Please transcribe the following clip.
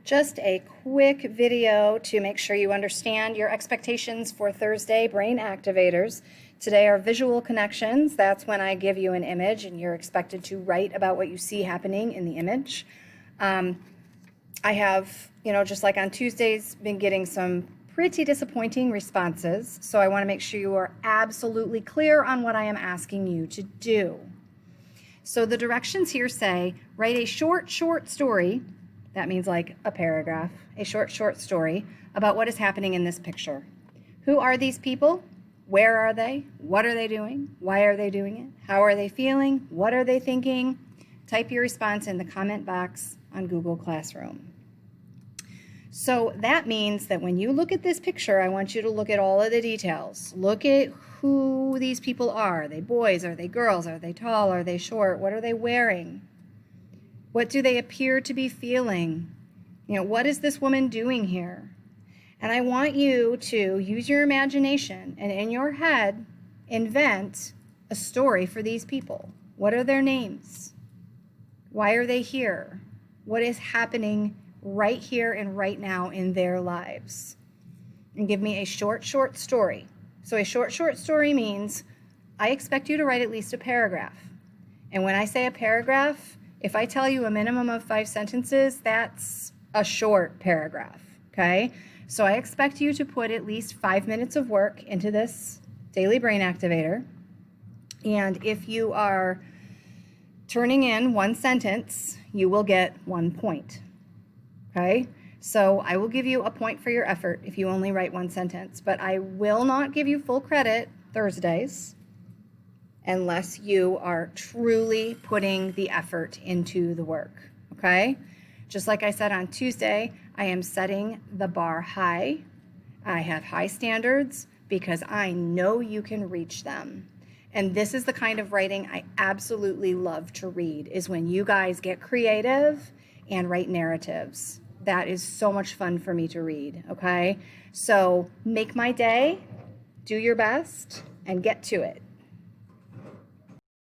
Just a quick video to make sure you understand your expectations for Thursday brain activators. Today are visual connections. That's when I give you an image and you're expected to write about what you see happening in the image. I have, just like on Tuesdays, been getting some pretty disappointing responses. So I want to make sure you are absolutely clear on what I am asking you to do. So the directions here say, write a short story. That means like a paragraph, a short story about what is happening in this picture. Who are these people? Where are they? What are they doing? Why are they doing it? How are they feeling? What are they thinking? Type your response in the comment box on Google Classroom. So that means that when you look at this picture, I want you to look at all of the details. Look at who these people are. Are they boys? Are they girls? Are they tall? Are they short? What are they wearing? What do they appear to be feeling? What is this woman doing here? And I want you to use your imagination and in your head, invent a story for these people. What are their names? Why are they here? What is happening right here and right now in their lives? And give me a short story. So a short story means I expect you to write at least a paragraph. And when I say a paragraph, if I tell you a minimum of 5 sentences, that's a short paragraph, okay? So I expect you to put at least 5 minutes of work into this daily brain activator. And if you are turning in 1 sentence, you will get 1 point, okay? So I will give you a point for your effort if you only write 1 sentence, but I will not give you full credit Thursdays unless you are truly putting the effort into the work, okay? Just like I said on Tuesday, I am setting the bar high. I have high standards because I know you can reach them. And this is the kind of writing I absolutely love to read, is when you guys get creative and write narratives. That is so much fun for me to read, okay? So make my day, do your best, and get to it.